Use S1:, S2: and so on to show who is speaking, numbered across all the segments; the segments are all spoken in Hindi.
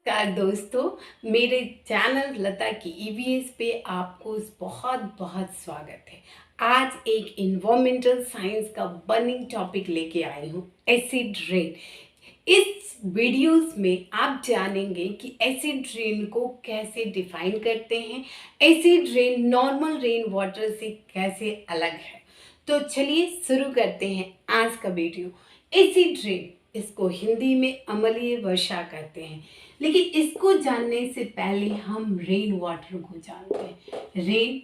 S1: नमस्कार दोस्तों, मेरे चैनल लता की ईवीएस पे आपको बहुत बहुत स्वागत है। आज एक इन्वायरमेंटल साइंस का बर्निंग टॉपिक लेके आई हूँ, एसिड रेन। इस वीडियोस में आप जानेंगे कि एसिड रेन को कैसे डिफाइन करते हैं, acid rain normal rain water से कैसे अलग है। तो चलिए शुरू करते हैं आज का वीडियो। एसिड रेन, इसको हिंदी में अम्लीय वर्षा कहते हैं, लेकिन इसको जानने से पहले हम रेन वाटर को जानते हैं। रेन,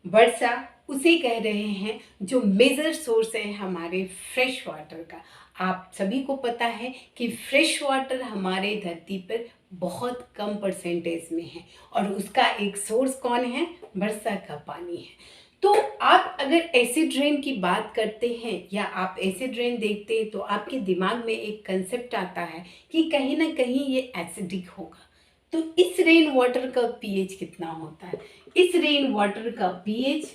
S1: वर्षा, उसे कह रहे हैं जो मेजर सोर्स है हमारे फ्रेश वाटर का। आप सभी को पता है कि फ्रेश वाटर हमारे धरती पर बहुत कम परसेंटेज में है और उसका एक सोर्स कौन है? वर्षा का पानी है। तो आप अगर एसिड रेन की बात करते हैं या आप एसिड रेन देखते हैं तो आपके दिमाग में एक कंसेप्ट आता है कि कहीं ना कहीं ये एसिडिक होगा। तो इस रेन वाटर का पीएच कितना होता है? इस रेन वाटर का पीएच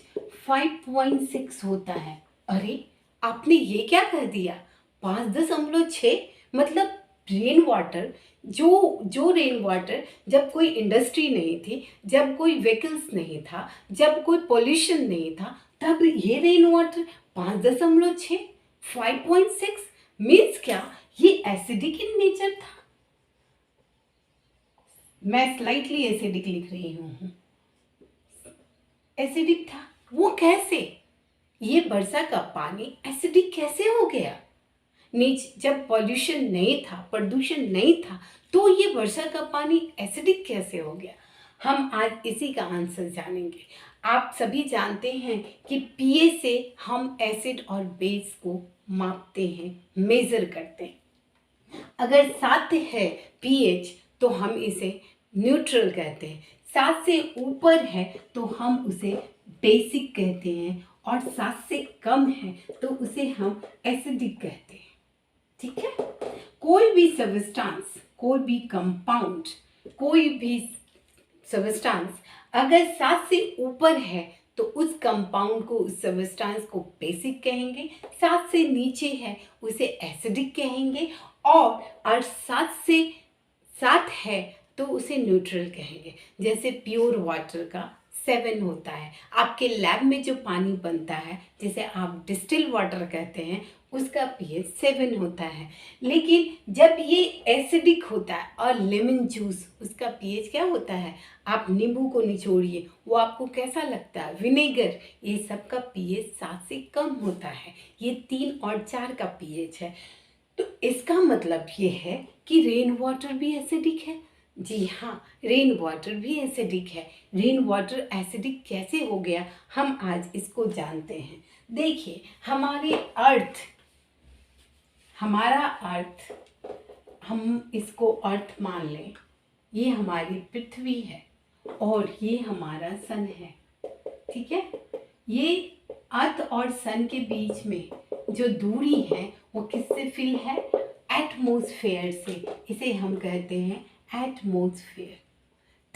S1: 5.6 होता है। अरे, आपने ये क्या कर दिया? 5.6? मतलब रेन वाटर, जो जो रेन वाटर, जब कोई इंडस्ट्री नहीं थी, जब कोई व्हीकल्स नहीं था, जब कोई पोल्यूशन नहीं था, तब ये रेन वाटर 5.6, 5.6 मीन्स क्या? ये एसिडिक इन नेचर था। मैं स्लाइटली एसिडिक लिख रही हूँ। एसिडिक था। वो कैसे? ये वर्षा का पानी एसिडिक कैसे हो गया? जब पॉल्यूशन नहीं था, प्रदूषण नहीं था, तो ये वर्षा का पानी एसिडिक कैसे हो गया? हम आज इसी का आंसर जानेंगे। आप सभी जानते हैं कि पीए से हम एसिड और बेस को मापते हैं, मेजर करते हैं। अगर 7 है पीएच तो हम इसे न्यूट्रल कहते हैं, 7 से ऊपर है तो हम उसे बेसिक कहते हैं, और 7 से कम है तो उसे हम एसिडिक कहते हैं। ठीक है। कोई भी सब्सटेंस, कोई भी कंपाउंड, कोई भी सब्सटेंस अगर 7 से ऊपर है तो उस कंपाउंड को, उस सब्सटेंस को बेसिक कहेंगे। 7 से नीचे है उसे एसिडिक कहेंगे, और 7 है तो उसे न्यूट्रल कहेंगे। जैसे प्योर वाटर का 7 होता है। आपके लैब में जो पानी बनता है, जिसे आप डिस्टिल वाटर कहते हैं, उसका पीएच 7 होता है। लेकिन जब ये एसिडिक होता है, और लेमन जूस, उसका पीएच क्या होता है? आप नींबू को निचोड़िए, वो आपको कैसा लगता है? विनेगर। ये सब का पीएच 7 से कम होता है। ये 3 और 4 का पीएच है। तो इसका मतलब ये है कि रेन वाटर भी एसिडिक है। जी हाँ, रेन वाटर भी एसिडिक है। रेन वाटर एसिडिक कैसे हो गया, हम आज इसको जानते हैं। देखिए, हमारा अर्थ, हम इसको अर्थ मान लें, ये हमारी पृथ्वी है और ये हमारा सन है। ठीक है। ये अर्थ और सन के बीच में जो दूरी है वो किससे फिल है? एटमॉस्फेयर से। इसे हम कहते हैं atmosphere.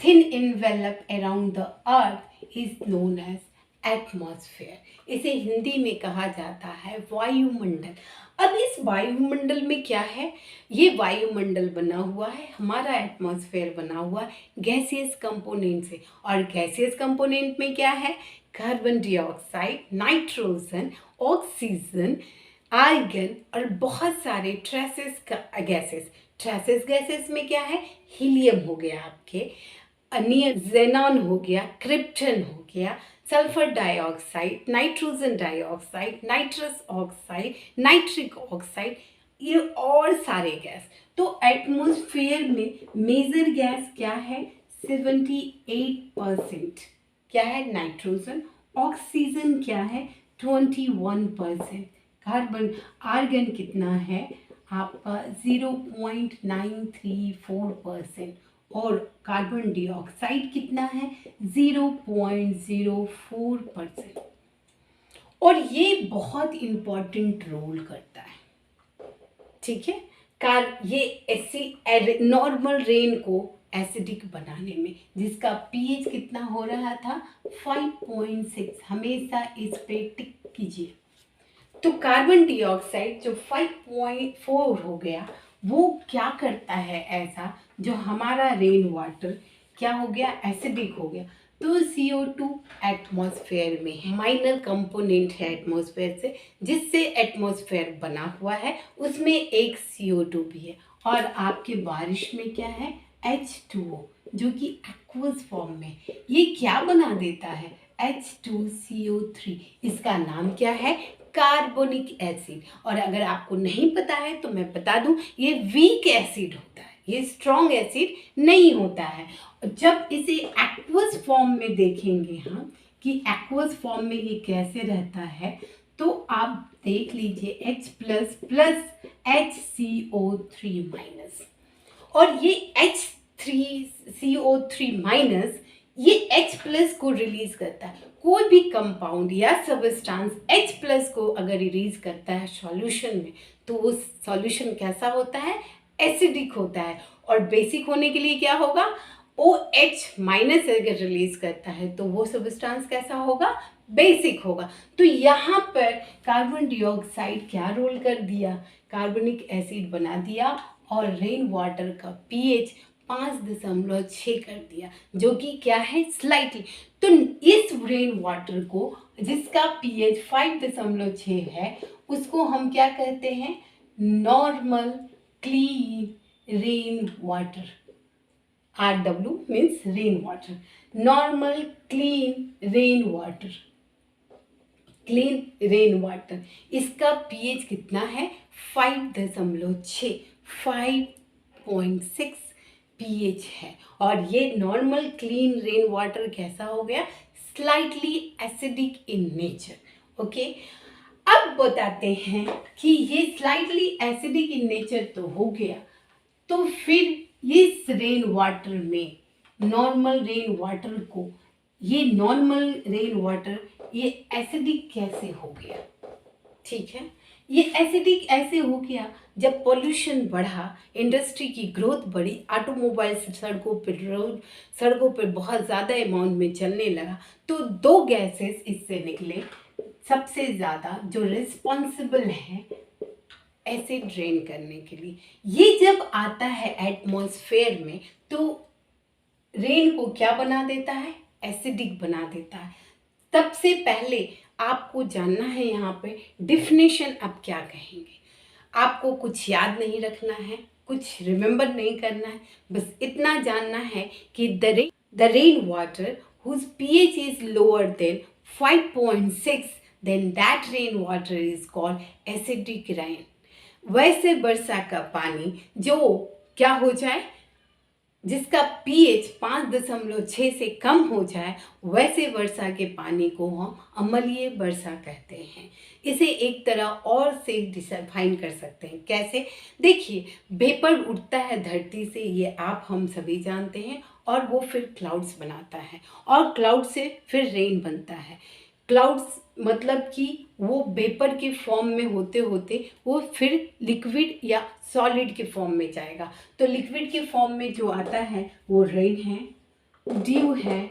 S1: Thin envelope around the earth is known as atmosphere. इसे हिंदी में कहा जाता है वायुमंडल। अब इस वायुमंडल में क्या है? ये वायुमंडल बना हुआ है, हमारा एटमॉस्फेयर बना हुआ है गैसियस कंपोनेंट से। और गैसियस कंपोनेंट में क्या है? Carbon dioxide, nitrogen, oxygen, argon और बहुत सारे ट्रेसेस गैसेस में क्या है? हीलियम हो गया आपके, जेनॉन हो गया, क्रिप्टन हो गया, sulphur dioxide, nitrogen dioxide, nitrous oxide, nitric oxide, ये और सारे गैस। तो एटमॉस्फेयर में मेजर गैस क्या है? 78%। क्या है? नाइट्रोजन। ऑक्सीजन क्या है? 21%। कार्बन, आर्गन कितना है आपका? 0.934%। और कार्बन डाइऑक्साइड कितना है? 0.04%। और ये बहुत इम्पोर्टेंट रोल करता है। ठीक है। ये नॉर्मल रेन को एसिडिक बनाने में, जिसका पीएच कितना हो रहा था? 5.6। हमेशा इस पे टिक कीजिए। तो कार्बन डाइऑक्साइड जो 5.4 हो गया, वो क्या करता है ऐसा जो हमारा रेन वाटर क्या हो गया, एसिडिक हो गया। तो CO2 एटमॉस्फेयर में है, माइनर कंपोनेंट है एटमॉस्फेयर से, जिससे एटमॉस्फेयर बना हुआ है, उसमें एक CO2 भी है। और आपके बारिश में क्या है, H2O, जो कि एक्वस फॉर्म में। ये क्या बना देता है, H2CO3। इसका नाम क्या है, कार्बोनिक एसिड। और अगर आपको नहीं पता है तो मैं बता दूं, ये वीक एसिड होता है, ये स्ट्रॉन्ग एसिड नहीं होता है। जब इसे एक्वस फॉर्म में देखेंगे हम कि एक्वस फॉर्म में ये कैसे रहता है, तो आप देख लीजिए H plus plus HCO3 minus. और ये H3CO3 माइनस ये H प्लस को रिलीज करता है। कोई भी कंपाउंड या सबस्टांस H प्लस को अगर रिलीज करता है सॉल्यूशन में, तो वो सॉल्यूशन कैसा होता है, एसिडिक होता है। और बेसिक होने के लिए क्या होगा, OH माइनस अगर रिलीज करता है तो वो सबस्टांस कैसा होगा, बेसिक होगा। तो यहाँ पर कार्बन डाइऑक्साइड क्या रोल कर दिया, कार्बनिक एसिड बना दिया और रेन वाटर का pH 5.6 कर दिया, जो कि क्या है, स्लाइटली। तो इस रेन वाटर को जिसका pH 5.6 है, उसको हम क्या कहते हैं, normal clean rain water. RW means rain water, normal clean rain water, clean rain water. इसका pH कितना है, 5.6, 5.6 pH है। और ये नॉर्मल क्लीन रेन वाटर कैसा हो गया, slightly acidic in nature. Okay, अब बताते हैं कि ये स्लाइटली एसिडिक इन नेचर तो हो गया, तो फिर इस रेन वाटर में, नॉर्मल रेन वाटर को, ये नॉर्मल रेन वाटर ये एसिडिक कैसे हो गया, ठीक है। ये एसिडिक ऐसे हो गया जब पोल्यूशन बढ़ा, इंडस्ट्री की ग्रोथ बढ़ी, ऑटोमोबाइल सड़कों पर बहुत ज़्यादा अमाउंट में चलने लगा, तो दो गैसेस इससे निकले सबसे ज़्यादा जो रिस्पॉन्सिबल है एसिड ड्रेन करने के लिए। ये जब आता है एटमॉस्फेयर में तो रेन को क्या बना देता है, एसिडिक बना देता है। सबसे पहले आपको जानना है यहाँ पे डिफिनेशन, आप क्या कहेंगे। आपको कुछ याद नहीं रखना है, कुछ रिमेंबर नहीं करना है, बस इतना जानना है कि the rain water whose pH is lower than 5.6, then that rain water is called acidic rain। वैसे वर्षा का पानी जो क्या हो जाए, जिसका pH 5.6 से कम हो जाए, वैसे वर्षा के पानी को हम अम्लीय वर्षा कहते हैं। इसे एक तरह और से डिफाइन कर सकते हैं, कैसे, देखिए, वेपर उड़ता है धरती से, ये आप हम सभी जानते हैं, और वो फिर क्लाउड्स बनाता है, और क्लाउड से फिर रेन बनता है। क्लाउड्स मतलब कि वो वेपर के फॉर्म में होते होते वो फिर लिक्विड या सॉलिड के फॉर्म में जाएगा। तो लिक्विड के फॉर्म में जो आता है वो रेन है, ड्यू है,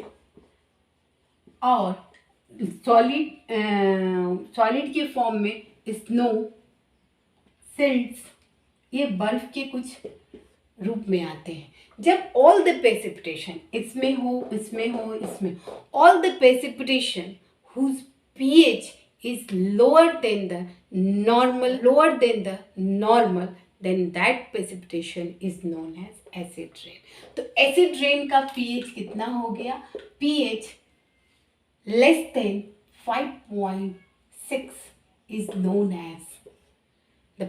S1: और सॉलिड के फॉर्म में स्नो, सिल्ट्स, ये बर्फ के कुछ रूप में आते हैं। जब ऑल द प्रेसिपिटेशन इसमें हो, इसमें हो, इसमें, all the precipitation whose pH is lower than the normal, then that precipitation is known as acid rain। तो acid rain का pH कितना हो गया, pH less than 5.6 is known as the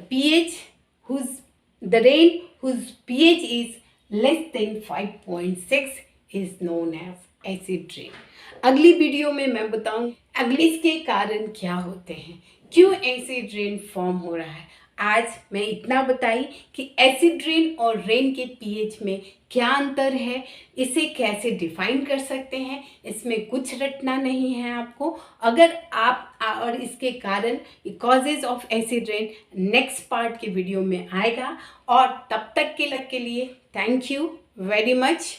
S1: rain whose pH is less than 5.6 is known as acid rain। अगली वीडियो में मैं बताऊं अगले इसके कारण क्या होते हैं, क्यों एसिड रेन फॉर्म हो रहा है। आज मैं इतना बताई कि एसिड रेन और रेन के पीएच में क्या अंतर है, इसे कैसे डिफाइन कर सकते हैं, इसमें कुछ रटना नहीं है आपको। अगर आप और इसके कारण causes of acid rain next part के वीडियो में आएगा। और तब तक के लिए थैंक यू वेरी मच।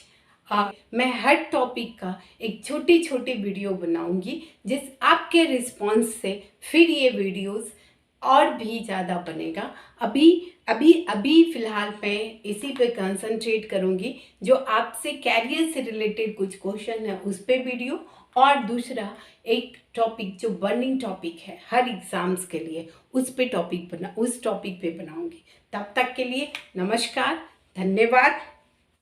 S1: मैं हर टॉपिक का एक छोटी छोटी वीडियो बनाऊंगी, जिस आपके रिस्पॉन्स से फिर ये वीडियोस और भी ज़्यादा बनेगा। अभी अभी अभी फ़िलहाल मैं इसी पे कंसंट्रेट करूँगी, जो आपसे कैरियर से रिलेटेड कुछ क्वेश्चन है उस पे वीडियो, और दूसरा एक टॉपिक जो बर्निंग टॉपिक है हर एग्ज़ाम्स के लिए, उस टॉपिक पे बनाऊँगी। तब तक के लिए नमस्कार, धन्यवाद।